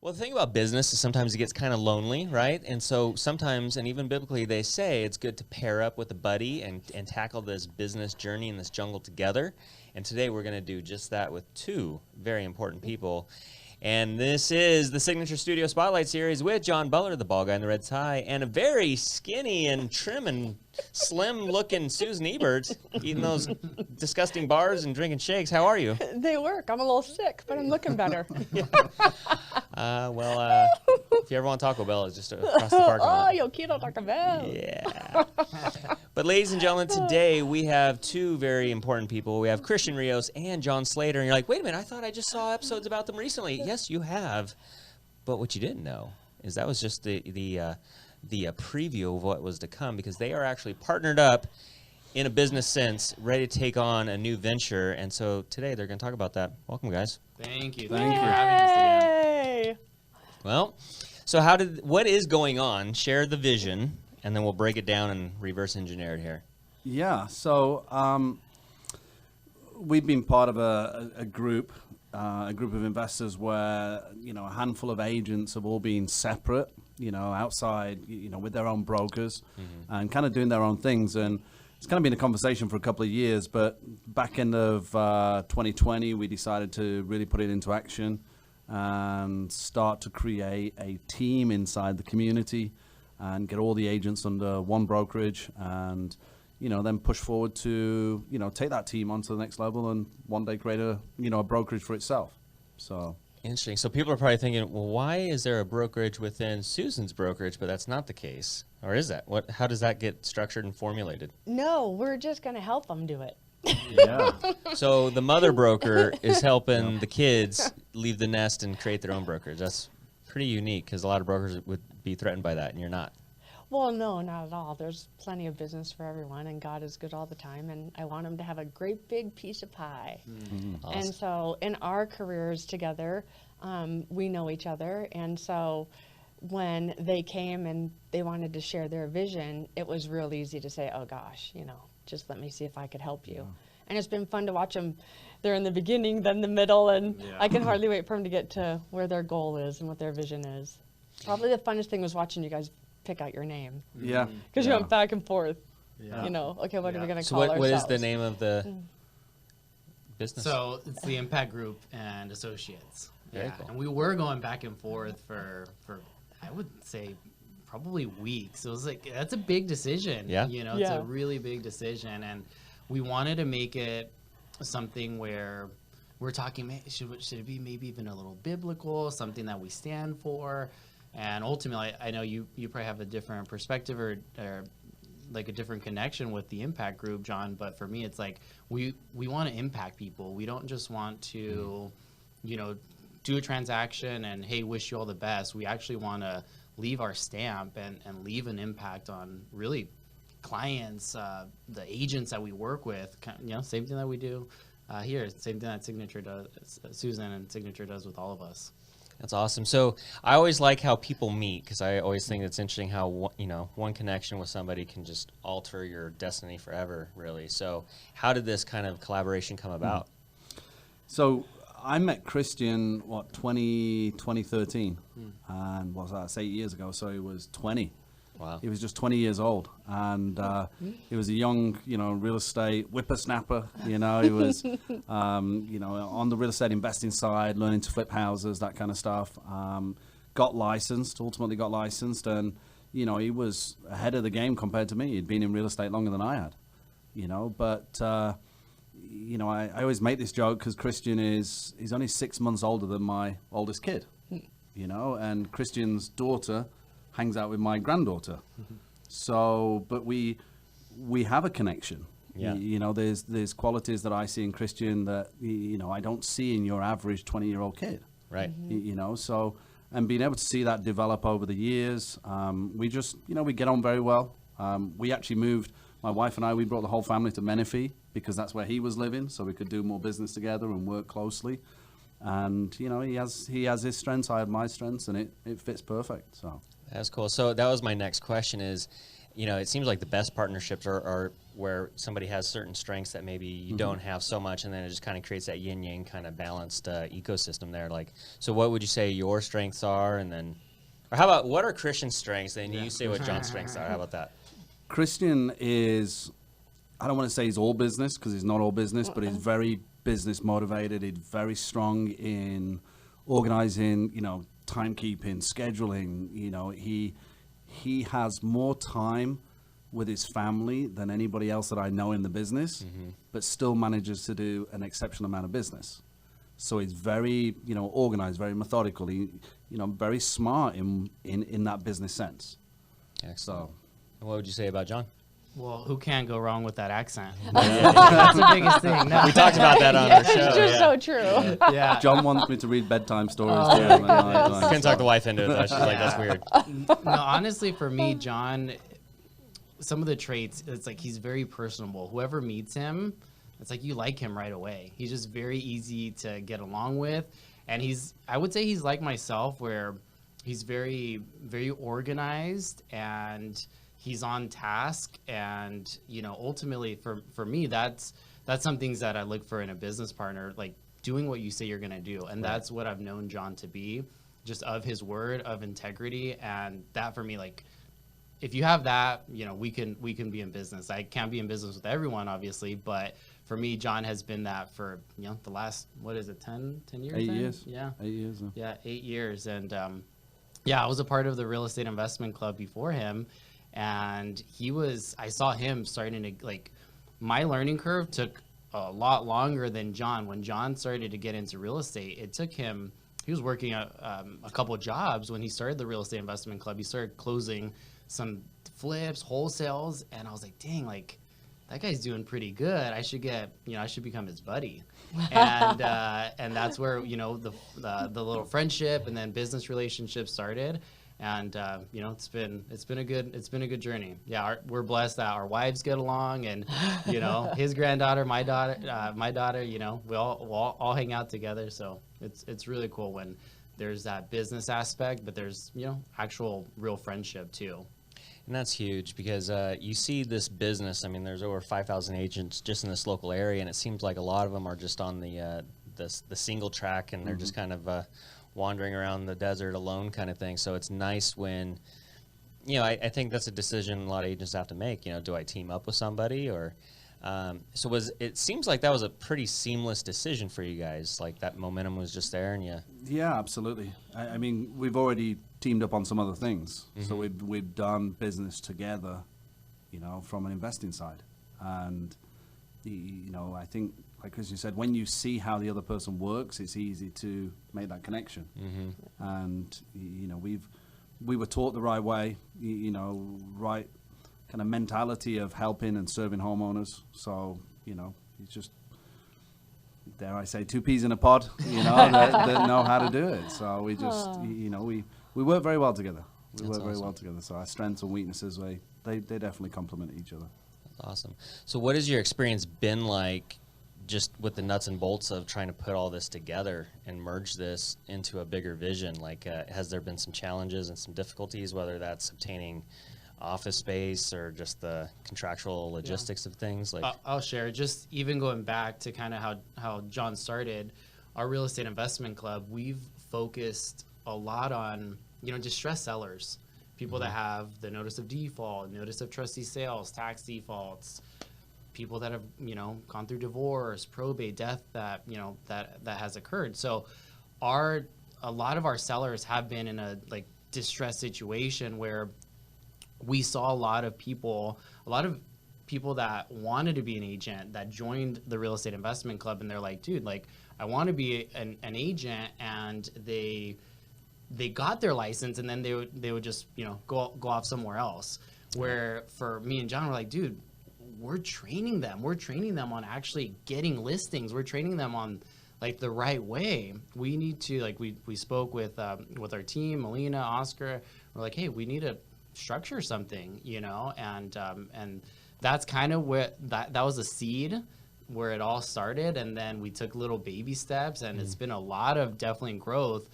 Well, the thing about business is sometimes it gets kind of lonely, right? And so sometimes, and even biblically, they say it's good to pair up with a buddy and tackle this business journey in this jungle together. And today we're going to do just that with two very important people. And this is the Signature Studio Spotlight Series with John Butler, the bald guy in the red tie, and a very skinny and trim and slim-looking Susan Ebert, eating those disgusting bars and drinking shakes. How are you? They work. I'm a little sick, but I'm looking better. If you ever want Taco Bell, it's just across the parking lot. Oh, yo quiero Taco Bell. Yeah. But ladies and gentlemen, today we have two very important people. We have Christian Rios and John Slater. And you're like, wait a minute, I thought I just saw episodes about them recently. Yes, you have. But what you didn't know is that was just the preview of what was to come, because they are actually partnered up in a business sense, ready to take on a new venture. And so today they're going to talk about that. Welcome, guys. Thank you. Thank you for having us again. Well, so what is going on? Share the vision, and then we'll break it down and reverse engineer it here. Yeah, so we've been part of a group of investors where, a handful of agents have all been separate, outside, with their own brokers and kind of doing their own things. And it's kind of been a conversation for a couple of years, but back end of 2020, we decided to really put it into action and start to create a team inside the community and get all the agents under one brokerage and, then push forward to, take that team onto the next level and one day create a brokerage for itself. So interesting. So people are probably thinking, well, why is there a brokerage within Susan's brokerage? But that's not the case. Or is that? How does that get structured and formulated? No, we're just going to help them do it. Yeah. So the mother broker is helping the kids leave the nest and create their own brokerage. That's pretty unique, because a lot of brokers would be threatened by that, and you're not. Well, no, not at all. There's plenty of business for everyone, and God is good all the time, and I want them to have a great big piece of pie. Awesome. And so in our careers together, we know each other, and so when they came and they wanted to share their vision, it was real easy to say, oh gosh, just let me see if I could help you. Yeah. And it's been fun to watch them. They're in the beginning, then the middle, and I can hardly wait for them to get to where their goal is and what their vision is. Probably the funnest thing was watching you guys pick out your name. Yeah. Because you went back and forth. Yeah. Okay, what are we going to So call ourselves? what is the name of the business? So it's the Impact Group and Associates. Very cool. And we were going back and forth for I would say probably weeks. It was like, that's a big decision. Yeah. It's a really big decision. And we wanted to make it something where we're talking, should it be maybe even a little biblical, something that we stand for? And ultimately, I know you probably have a different perspective or like a different connection with the Impact Group, John. But for me, it's like we want to impact people. We don't just want to, do a transaction and, hey, wish you all the best. We actually want to leave our stamp and leave an impact on really clients, the agents that we work with. Same thing that we do here. Same thing that Signature does, Susan and Signature does with all of us. That's awesome. So I always like how people meet, because I always think it's interesting how one connection with somebody can just alter your destiny forever, really. So how did this kind of collaboration come about? So I met Christian, 2013, and that's 8 years ago, so he was 20. Wow. He was just 20 years old, and he was a young, real estate whippersnapper. He was, on the real estate investing side, learning to flip houses, that kind of stuff. Ultimately got licensed, and, he was ahead of the game compared to me. He'd been in real estate longer than I had, but I always make this joke because Christian he's only 6 months older than my oldest kid, and Christian's daughter hangs out with my granddaughter. So, but we have a connection. Yeah. There's qualities that I see in Christian that, I don't see in your average 20-year-old kid. Right. So, and being able to see that develop over the years, we just, we get on very well. We actually moved, my wife and I, we brought the whole family to Menifee because that's where he was living, so we could do more business together and work closely. And, he has his strengths, I have my strengths, and it fits perfect, so. That's cool. So that was my next question is, it seems like the best partnerships are where somebody has certain strengths that maybe you don't have so much, and then it just kind of creates that yin yang kind of balanced ecosystem there. Like, so what would you say your strengths are, and then, or how about what are Christian's strengths? And you say what John's strengths are. How about that? Christian is, I don't want to say he's all business because he's not all business, but he's very business motivated. He's very strong in organizing, timekeeping, scheduling. He has more time with his family than anybody else that I know in the business, but still manages to do an exceptional amount of business. So he's very, organized, very methodical. He, very smart in that business sense. Excellent. So, And what would you say about John? Well, who can go wrong with that accent? That's the biggest thing. No. We talked about that on our show. It's just so true. Yeah. John wants me to read bedtime stories to him. Couldn't talk the wife into it, though. She's like, that's weird. No, honestly, for me, John, some of the traits, it's like he's very personable. Whoever meets him, it's like you like him right away. He's just very easy to get along with. And I would say he's like myself, where he's very, very organized and he's on task. And, ultimately for me, that's some things that I look for in a business partner, like doing what you say you're going to do. And that's what I've known John to be, just of his word, of integrity. And that for me, like, if you have that, we can be in business. I can't be in business with everyone, obviously, but for me, John has been that for, the last, 10 years? 8 years. Yeah. 8 years. Yeah, 8 years. And I was a part of the real estate investment club before him. And I saw him starting to, like, my learning curve took a lot longer than John. When John started to get into real estate, it took him, he was working a couple of jobs when he started the real estate investment club. He started closing some flips, wholesales, and I was like, dang, like, that guy's doing pretty good. I should become his buddy. And that's where, the little friendship and then business relationship started. And it's been a good journey. Yeah, we're blessed that our wives get along, and his granddaughter, my daughter, we all hang out together. So it's really cool when there's that business aspect, but there's actual real friendship too. And that's huge because you see this business. I mean, there's over 5,000 agents just in this local area, and it seems like a lot of them are just on the single track, and they're just kind of wandering around the desert alone kind of thing. So it's nice when, I think that's a decision a lot of agents have to make. Do I team up with somebody or? It seems like that was a pretty seamless decision for you guys. Like that momentum was just there, and Yeah, absolutely. I mean, we've already teamed up on some other things. So we've done business together, from an investing side. And, I think, like Christian said, when you see how the other person works, it's easy to make that connection. And, we were taught the right way, right kind of mentality of helping and serving homeowners. So, it's just, dare I say, two peas in a pod, that know how to do it. So we just, we work very well together. We work very well together. So our strengths and weaknesses, they definitely complement each other. That's awesome. So what has your experience been like just with the nuts and bolts of trying to put all this together and merge this into a bigger vision? Like, has there been some challenges and some difficulties, whether that's obtaining office space or just the contractual logistics of things? Like, I'll share, just even going back to kind of how John started our real estate investment club. We've focused a lot on distressed sellers, people that have the notice of default, notice of trustee sales, tax defaults, people that have gone through divorce, probate, death that has occurred. So a lot of our sellers have been in a distressed situation where we saw a lot of people that wanted to be an agent that joined the real estate investment club, and they're like, dude, like, I want to be an agent, and they got their license, and then they would just go off somewhere else. Where for me and John, we're like, dude, we're training them on actually getting listings. We're training them on the right way. We need to we spoke with our team, Melina, Oscar. We're like, hey, we need to structure something, and that's kind of where that was a seed where it all started. And then we took little baby steps, and it's been a lot of definitely growth,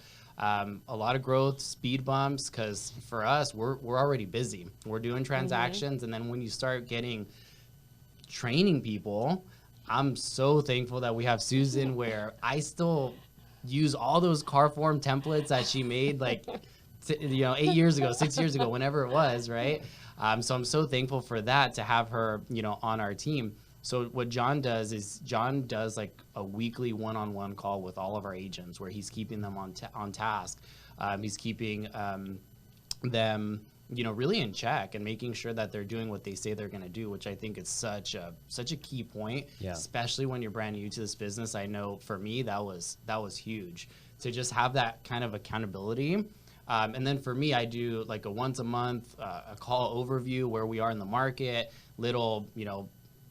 speed bumps, because for us, we're already busy. We're doing transactions, and then when you start getting training people, I'm so thankful that we have Susan, where I still use all those car form templates that she made, like, 8 years ago, 6 years ago, whenever it was, right? So I'm so thankful for that, to have her, on our team. So what John does is like a weekly one-on-one call with all of our agents, where he's keeping them on task. He's keeping them, really in check, and making sure that they're doing what they say they're going to do, which I think is such a key point, especially when you're brand new to this business. I know for me that was huge, to just have that kind of accountability. And then for me, I do like a once a month a call overview, where we are in the market, little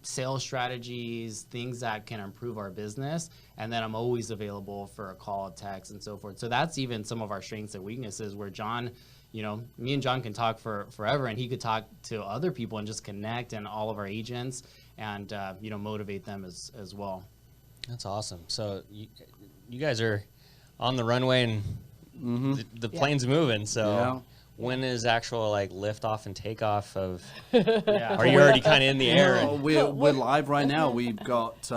sales strategies, things that can improve our business, and then I'm always available for a call, a text, and so forth. So that's even some of our strengths and weaknesses, where John, me and John can talk for forever, and he could talk to other people and just connect, and all of our agents, and motivate them as well. That's awesome. So you guys are on the runway, and the plane's moving. So when is actual like lift off and takeoff of? Are you already kind of in the air? No, we're live right now. We've got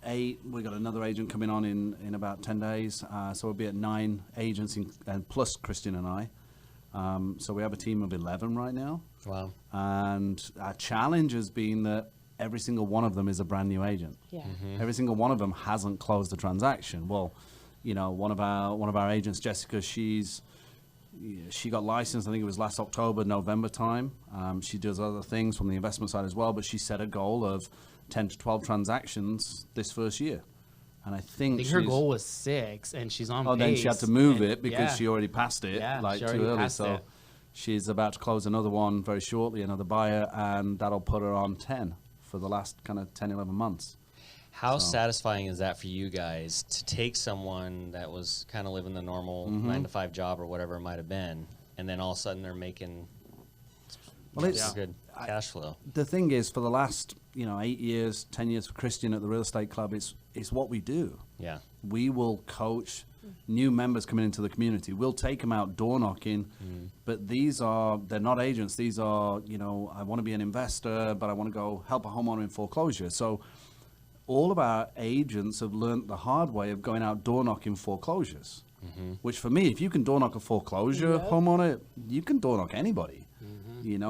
we got another agent coming on in about 10 days. So we'll be at 9 agents, and plus Christian and I. So we have a team of 11 right now. Wow. And our challenge has been that every single one of them is a brand new agent. Yeah. Every single one of them hasn't closed the transaction. Well, one of our agents, Jessica, she got licensed, I think it was last October, November time. She does other things from the investment side as well, but she set a goal of 10 to 12 transactions this first year. And I think her goal was 6, and she's on pace. Then she had to move it because she already passed it, too early. So she's about to close another one very shortly, another buyer, and that'll put her on 10 for the last kind of 10, 11 months. How satisfying is that for you guys, to take someone that was kind of living the normal 9-to-5 job or whatever it might have been, and then all of a sudden they're making good cash flow? The thing is, for the last 8 years, 10 years for Christian at the Real Estate Club, it's what we do. Yeah, we will coach new members coming into the community. We'll take them out door knocking, but they're not agents. These are I want to be an investor, but I want to go help a homeowner in foreclosure. So all of our agents have learned the hard way of going out door knocking foreclosures, which for me, if you can door knock a foreclosure homeowner, you can door knock anybody,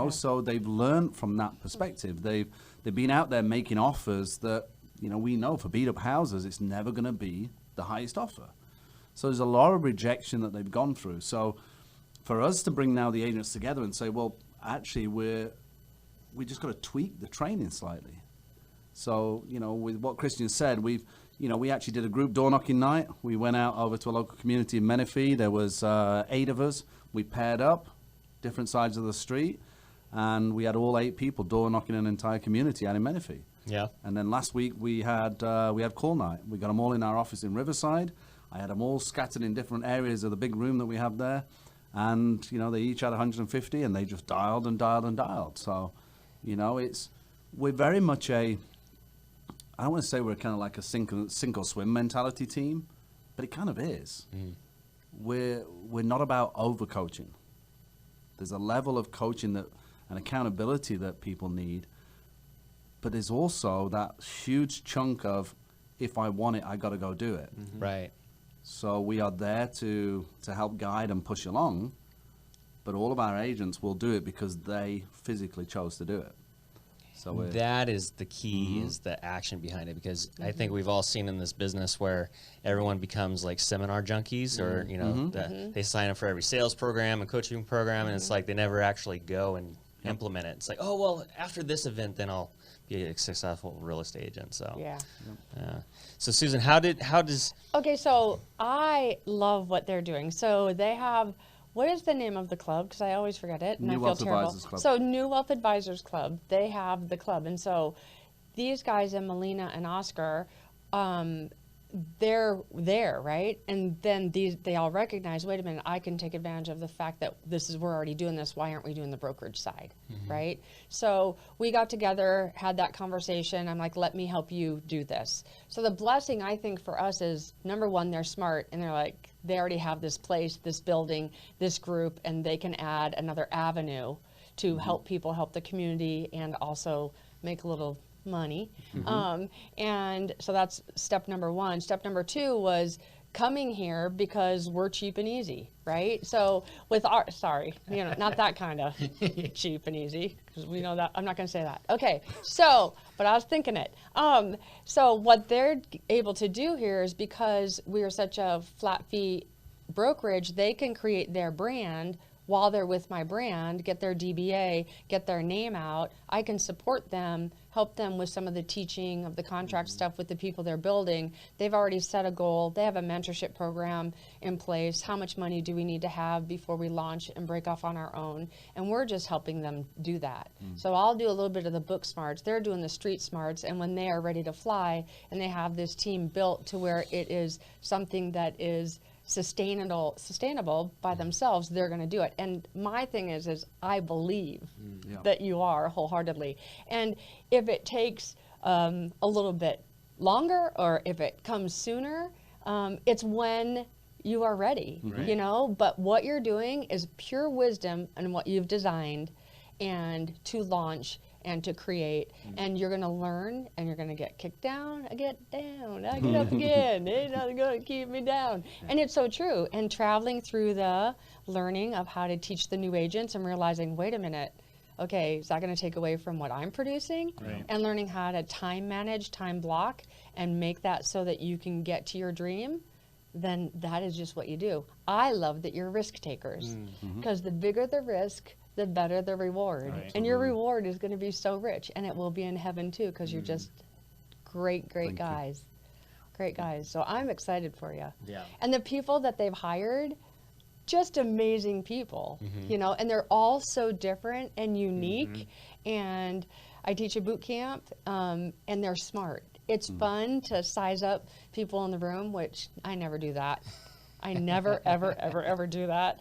so they've learned from that perspective. They've been out there making offers that, we know for beat up houses, it's never going to be the highest offer. So there's a lot of rejection that they've gone through. So for us to bring now the agents together and say, well, actually we just got to tweak the training slightly. So, with what Christian said, we actually did a group door knocking night. We went out over to a local community in Menifee. There was 8 of us. We paired up, different sides of the street, and we had all 8 people door knocking an entire community out in Menifee. Yeah. And then last week we had call night. We got them all in our office in Riverside. I had them all scattered in different areas of the big room that we have there, and they each had 150, and they just dialed and dialed and dialed. So, we're very much I don't want to say we're kind of like a sink or swim mentality team, but it kind of is. We're not about over-coaching. There's a level of coaching and accountability that people need, but there's also that huge chunk of, if I want it, I got to go do it. Right. So we are there to help guide and push along, but all of our agents will do it because they physically chose to do it. So that is the key, is the action behind it, because I think we've all seen in this business where everyone becomes like seminar junkies, or they sign up for every sales program and coaching program, and it's like they never actually go and implement it. It's like, oh well, after this event, then I'll be a successful real estate agent. So so Susan, how does Okay, so I love what they're doing. So they have, what is the name of the club? Because I always forget it, and New I feel Wealth terrible. Advisors Club. So New Wealth Advisors Club, they have the club, and so these guys, and Melina and Oscar, they're there, right? And then they all recognize, wait a minute, I can take advantage of the fact that we're already doing this. Why aren't we doing the brokerage side, right? So we got together, had that conversation. I'm like, let me help you do this. So the blessing, I think, for us is, number one, they're smart, and they're like, they already have this place, this building, this group, and they can add another avenue to help people, help the community, and also make a little money. And so that's step number one. Step number two was coming here because we're cheap and easy, right? So with our, sorry, not that kind of cheap and easy, because we know that, I'm not gonna say that. Okay, so, but I was thinking it. So what they're able to do here is, because we are such a flat fee brokerage, they can create their brand while they're with my brand, get their DBA, get their name out. I can support them, help them with some of the teaching of the contract stuff with the people they're building. They've already set a goal. They have a mentorship program in place. How much money do we need to have before we launch and break off on our own? And we're just helping them do that. So I'll do a little bit of the book smarts. They're doing the street smarts. And when they are ready to fly and they have this team built to where it is something that is sustainable by themselves, they're going to do it. And my thing is I believe that you are wholeheartedly. And if it takes a little bit longer, or if it comes sooner, it's when you are ready, but what you're doing is pure wisdom and what you've designed and to launch and to create, and you're going to learn, and you're going to get kicked down, I get down, I get up again, ain't nothing going to keep me down. And it's so true. And traveling through the learning of how to teach the new agents and realizing, wait a minute, okay, is that going to take away from what I'm producing? Right. And learning how to time manage, time block, and make that so that you can get to your dream, then that is just what you do. I love that you're risk takers, because the bigger the risk, the better the reward. Right. And your reward is going to be so rich, and it will be in heaven too, because you're just great guys. Great guys. So I'm excited for you. Yeah. And the people that they've hired, just amazing people, and they're all so different and unique. And I teach a boot camp, and they're smart. It's fun to size up people in the room, which I never do that. I never, ever do that.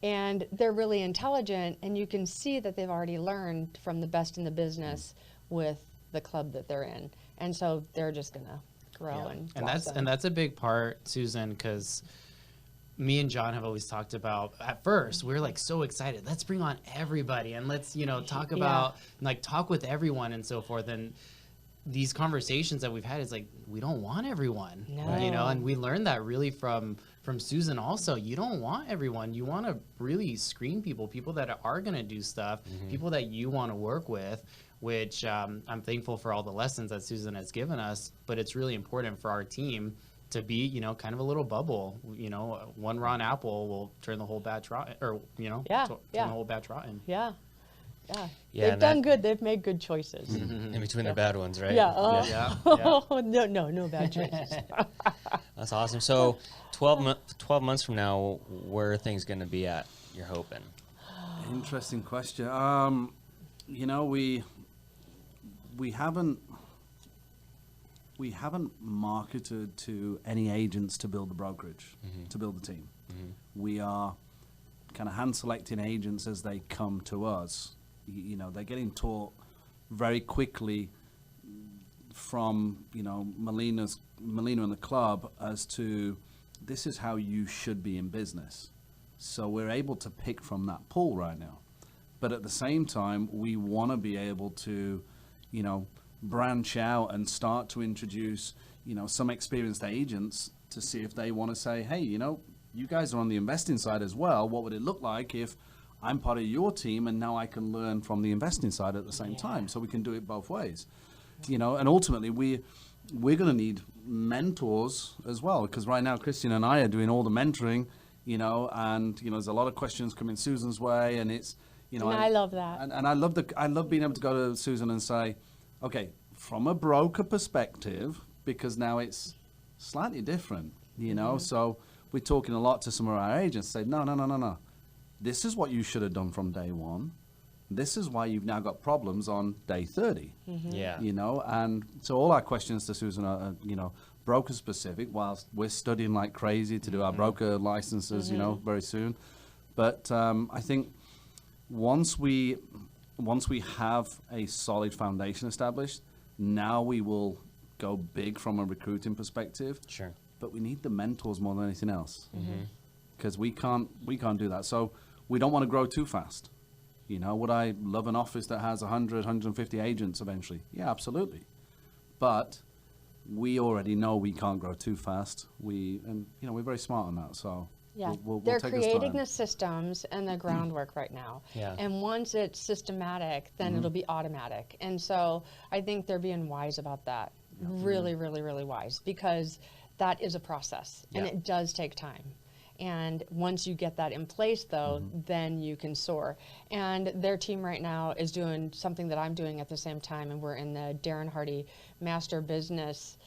And they're really intelligent, and you can see that they've already learned from the best in the business with the club that they're in. And so they're just going to grow and blossom. that's a big part, Susan, because me and John have always talked about, at first we were like so excited, let's bring on everybody and let's talk about talk with everyone and so forth. And these conversations that we've had, is like, we don't want everyone. No. And we learned that really from Susan also. You don't want everyone. You want to really screen people that are going to do stuff, people that you want to work with, which I'm thankful for all the lessons that Susan has given us. But it's really important for our team to be, kind of a little bubble. One rotten apple will turn the whole batch rotten, or, turn the whole batch rotten. Yeah. Yeah, They've done good. They've made good choices. In between the bad ones, right? Yeah. No bad choices. That's awesome. So 12 months from now, where are things going to be at, you're hoping? Interesting question. We haven't marketed to any agents to build the brokerage, to build the team. We are kind of hand selecting agents as they come to us. They're getting taught very quickly from Melina and the club as to, this is how you should be in business. So we're able to pick from that pool right now. But at the same time, we want to be able to, branch out and start to introduce, some experienced agents to see if they want to say, hey, you guys are on the investing side as well. What would it look like if I'm part of your team and now I can learn from the investing side at the same time? So we can do it both ways. And ultimately we're going to need mentors as well, because right now Christian and I are doing all the mentoring, and there's a lot of questions coming Susan's way, and it's And I love that. And I love being able to go to Susan and say, okay, from a broker perspective, because now it's slightly different, so we're talking a lot to some of our agents, say, no. This is what you should have done from day one. This is why you've now got problems on day 30. Yeah. And so all our questions to Susan are, broker specific, whilst we're studying like crazy to do our broker licenses, very soon. But I think once we have a solid foundation established, now we will go big from a recruiting perspective. Sure. But we need the mentors more than anything else, because we can't do that. So we don't want to grow too fast. You know, would I love an office that has 100, 150 agents eventually? Yeah, absolutely. But we already know we can't grow too fast. And we're very smart on that. So Yeah, we'll they're take this creating time. the systems and the groundwork right now. Yeah. And once it's systematic, then it'll be automatic. And so I think they're being wise about that. Really, really, really wise, because that is a process and Yeah. it does take time. And once you get that in place, though, then you can soar. And their team right now is doing something that I'm doing at the same time, and we're in the Darren Hardy Master Business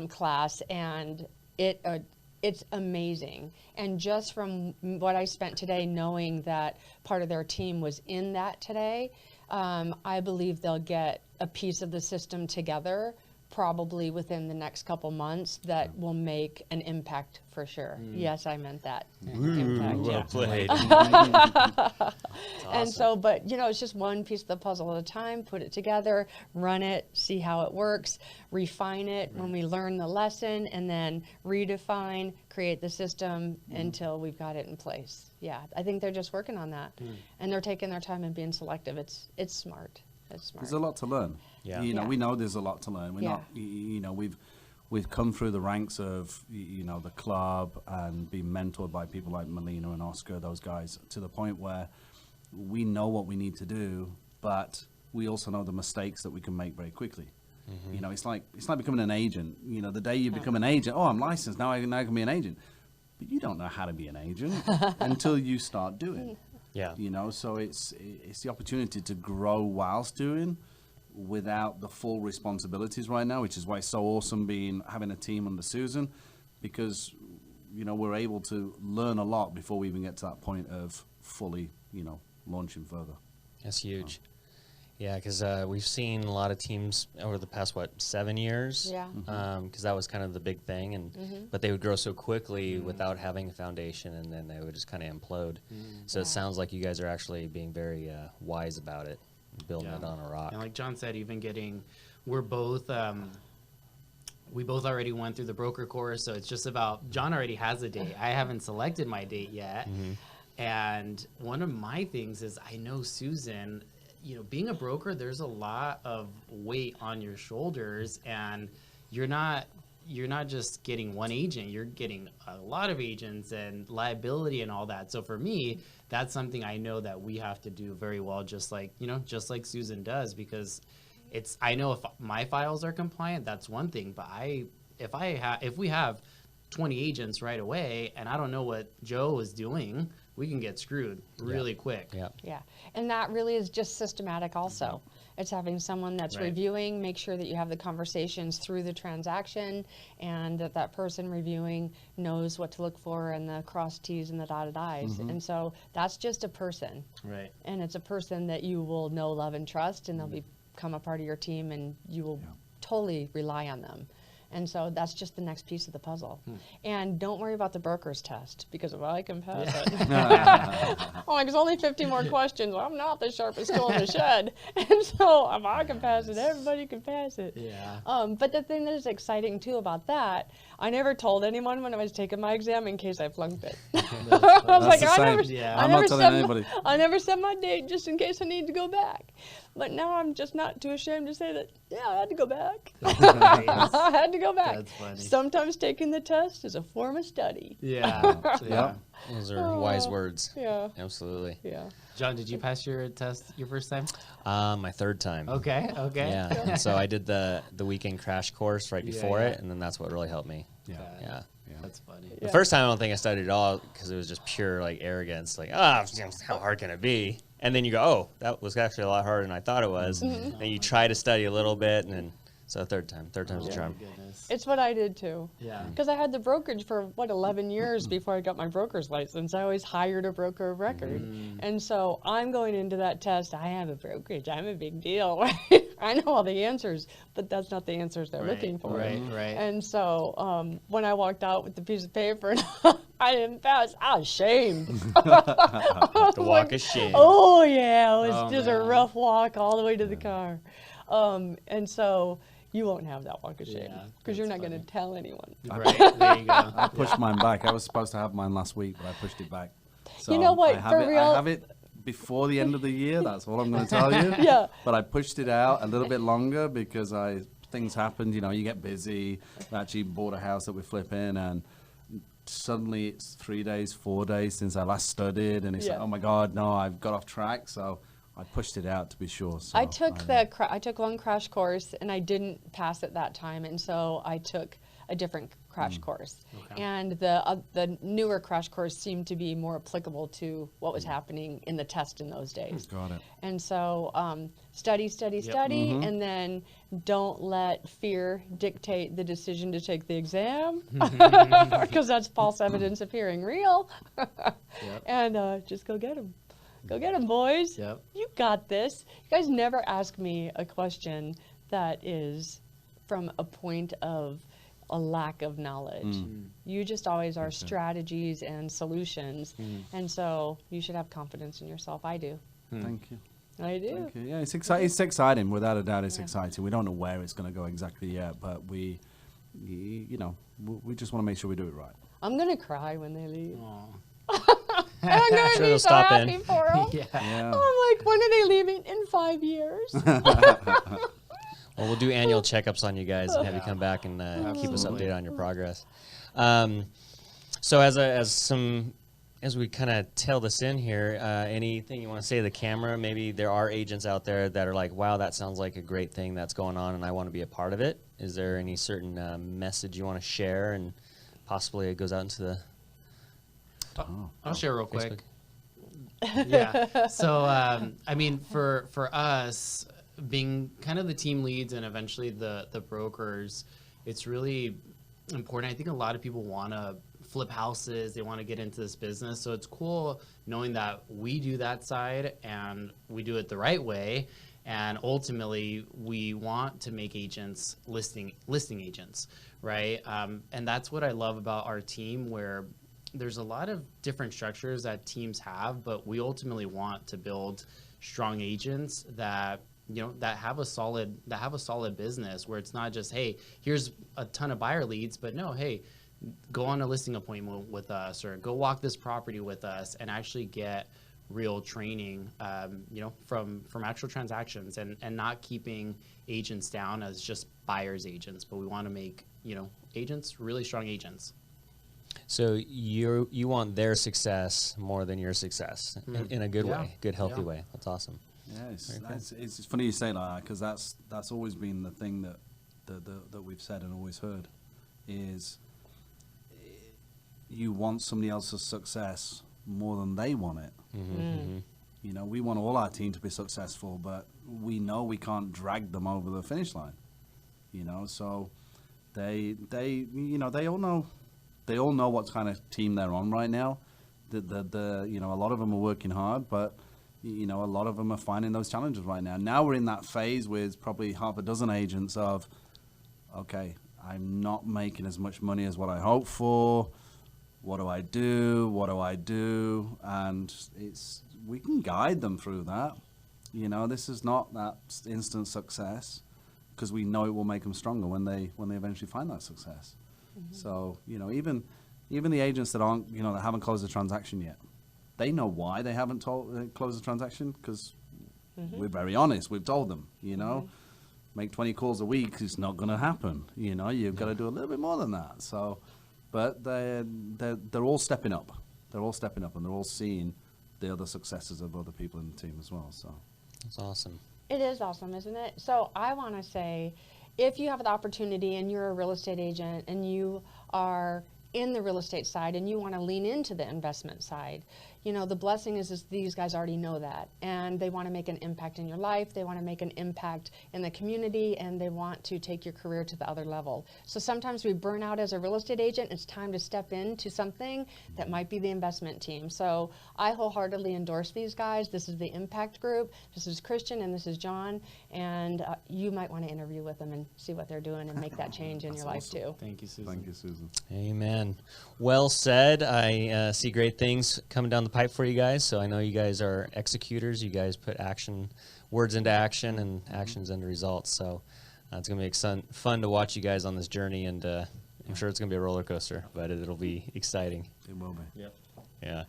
class, and it's amazing. And just from what I spent today knowing that part of their team was in that today, I believe they'll get a piece of the system together probably within the next couple months that will make an impact for sure. Yes, I meant that. Impact, Well yeah. played. And so, but it's just one piece of the puzzle at a time. Put it together, run it, see how it works, refine it when we learn the lesson, and then redefine, create the system until we've got it in place. Yeah, I think they're just working on that, and they're taking their time and being selective. It's smart. It's smart. There's a lot to learn. Yeah. Yeah. We know there's a lot to learn. We're Yeah. not, we've come through the ranks of, the club and been mentored by people like Melina and Oscar, those guys, to the point where we know what we need to do, but we also know the mistakes that we can make very quickly. It's like becoming an agent. The day you become an agent, oh, I'm licensed, now I can be an agent. But you don't know how to be an agent until you start doing. Yeah. So it's the opportunity to grow whilst doing, without the full responsibilities right now, which is why it's so awesome having a team under Susan, because we're able to learn a lot before we even get to that point of fully launching further. That's huge. Yeah, because we've seen a lot of teams over the past 7 years. Yeah. Because that was kind of the big thing, but they would grow so quickly without having a foundation, and then they would just kind of implode. So it sounds like you guys are actually being very wise about it, building it on a rock. And like John said, we're both, we both already went through the broker course, so it's just about, John already has a date. I haven't selected my date yet. And one of my things is, I know Susan, being a broker, there's a lot of weight on your shoulders, and you're not just getting one agent, you're getting a lot of agents and liability and all that. So for me, that's something I know that we have to do very well, just like Susan does, because I know if my files are compliant, that's one thing, but if we have 20 agents right away and I don't know what Joe is doing, we can get screwed really quick. Yeah. Yeah, and that really is just systematic also. It's having someone that's Right. reviewing, make sure that you have the conversations through the transaction, and that person reviewing knows what to look for, and the cross T's and the dotted I's. And so that's just a person. Right. And it's a person that you will know, love, and trust, and they'll become a part of your team, and you will totally rely on them. And so that's just the next piece of the puzzle. And don't worry about the broker's test, because if I can pass it, there's only 50 more questions. I'm not the sharpest tool in the shed. And so if I can pass it, everybody can pass it. Yeah. But the thing that is exciting too about that, I never told anyone when I was taking my exam in case I flunked it. I was like, the same. I'm not telling anybody. I never set my date just in case I need to go back. But now I'm just not too ashamed to say that, yeah, I had to go back. I had to go back. That's funny. Sometimes taking the test is a form of study. Yeah. Yeah. Those are wise words. Yeah. Absolutely. Yeah. John, did you pass your test your first time? My third time. Okay. Yeah. And so I did the weekend crash course right before Yeah. it, and then that's what really helped me. Yeah. Yeah. That's funny. The first time I don't think I studied at all, because it was just pure arrogance. How hard can it be? And then you go, oh, that was actually a lot harder than I thought it was. And you try to study a little bit, and then so third time's a charm. Goodness. It's what I did too. Yeah. Because I had the brokerage for 11 years before I got my broker's license. I always hired a broker of record. And so I'm going into that test, I have a brokerage, I'm a big deal. I know all the answers, but that's not the answers they're looking for. Right. And so when I walked out with the piece of paper and I didn't pass, I was ashamed. The walk of shame. Oh yeah, it was just a man. rough walk all the way to the car. And so you won't have that walk of shame, Yeah, because you're that's not going to tell anyone. Right. There you go. I pushed mine back. I was supposed to have mine last week, but I pushed it back. So You know what, I have for it, real- I have it before the end of the year. That's all I'm going to tell you. Yeah. But I pushed it out a little bit longer because things happened. You know, you get busy. We actually bought a house that we're flipping, and suddenly it's 3 days, 4 days since I last studied, and it's like, oh my God, no, I've got off track. So I pushed it out to be sure. So I took I took one crash course and I didn't pass it that time, and so I took a different crash course. Okay. And the newer crash course seemed to be more applicable to what was happening in the test in those days. Got it. And so study, and then don't let fear dictate the decision to take the exam, because that's false evidence appearing real. And just go get them. Go get them, boys. Yep. You got this. You guys never ask me a question that is from a point of a lack of knowledge. You just always are strategies and solutions. And so you should have confidence in yourself. I do. Thank you. I do. Thank you. Yeah, it's exciting. Without a doubt, it's exciting. We don't know where it's going to go exactly yet, but we just want to make sure we do it right. I'm going to cry when they leave. Aw. And I'm going to Sure be they'll so stop happy in. for them. Yeah. I'm like, when are they leaving? In 5 years. Well, we'll do annual checkups on you guys and have you come back and keep us Absolutely. updated on your progress. So as we kind of tail this in here, anything you want to say to the camera? Maybe there are agents out there that are like, wow, that sounds like a great thing that's going on and I want to be a part of it. Is there any certain message you want to share, and possibly it goes out into the I'll share real Facebook? quick. Yeah. So, I mean, for us, being kind of the team leads and eventually the brokers, it's really important. I think a lot of people want to flip houses. They want to get into this business. So it's cool knowing that we do that side and we do it the right way. And ultimately, we want to make agents listing agents, right? And that's what I love about our team, where there's a lot of different structures that teams have, but we ultimately want to build strong agents that have a solid business, where it's not just, hey, here's a ton of buyer leads, but no, hey, go on a listing appointment with us, or go walk this property with us, and actually get real training, from actual transactions, and not keeping agents down as just buyers agents, but we want to make, agents really strong agents. So you want their success more than your success in a good way, good, healthy way. That's awesome. Yeah, it's funny you say that, because that's always been the thing that we've said and always heard, is you want somebody else's success more than they want it. We want all our team to be successful, but we know we can't drag them over the finish line. So they all know what kind of team they're on right now. A lot of them are working hard, but a lot of them are finding those challenges right now. Now we're in that phase with probably half a dozen agents of, okay, I'm not making as much money as what I hoped for. What do I do? What do I do? And we can guide them through that. This is not that instant success, because we know it will make them stronger when they eventually find that success. So, even the agents that aren't, that haven't closed the transaction yet, they know why they haven't closed the transaction, because we're very honest. We've told them, make 20 calls a week is not going to happen. You've got to do a little bit more than that. So, but they're all stepping up. They're all stepping up, and they're all seeing the other successes of other people in the team as well. So that's awesome. It is awesome, isn't it? So I want to say, if you have the opportunity and you're a real estate agent and you are in the real estate side and you want to lean into the investment side, the blessing is these guys already know that, and they want to make an impact in your life. They want to make an impact in the community, and they want to take your career to the other level. So sometimes we burn out as a real estate agent. It's time to step into something that might be the investment team. So I wholeheartedly endorse these guys. This is the Impact Group. This is Christian, and this is John, and you might want to interview with them and see what they're doing and make that change in your life too. Thank you, Susan. thank you, Susan. Amen. Well said. I see great things coming down the pipe for you guys. So I know you guys are executors. You guys put words into action, and actions into results. So it's going to be fun to watch you guys on this journey, and I'm sure it's going to be a roller coaster, but it'll be exciting. It will be. Yep. Yeah.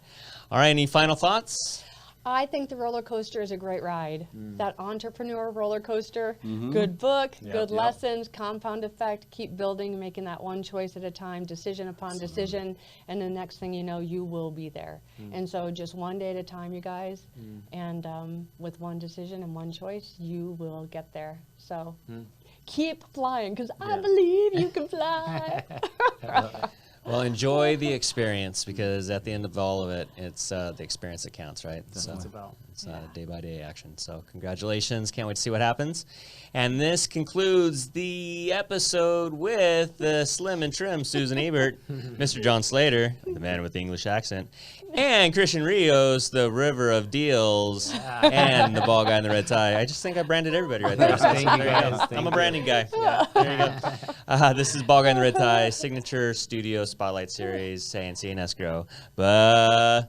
All right. Any final thoughts? I think the roller coaster is a great ride. That entrepreneur roller coaster, Mm-hmm. good book, Yep. good Yep. lessons, compound effect, keep building, making that one choice at a time, decision upon decision, and the next thing you know, you will be there. And so just one day at a time, you guys, and with one decision and one choice, you will get there. So keep flying, because I Yeah. believe you can fly. Well, enjoy the experience, because at the end of all of it, it's the experience that counts, right? That's what it's about. It's not a day-by-day action. So congratulations. Can't wait to see what happens. And this concludes the episode with the slim and trim Susan Ebert, Mr. John Slater, the man with the English accent, and Christian Rios, the river of deals, and the bald guy in the red tie. I just think I branded everybody right there. Thank you, There guys. go. Thank I'm a you. branding guy. There you go. This is Bald Guy in the Red Tie, signature studio spotlight series, saying see you in escrow. Bye.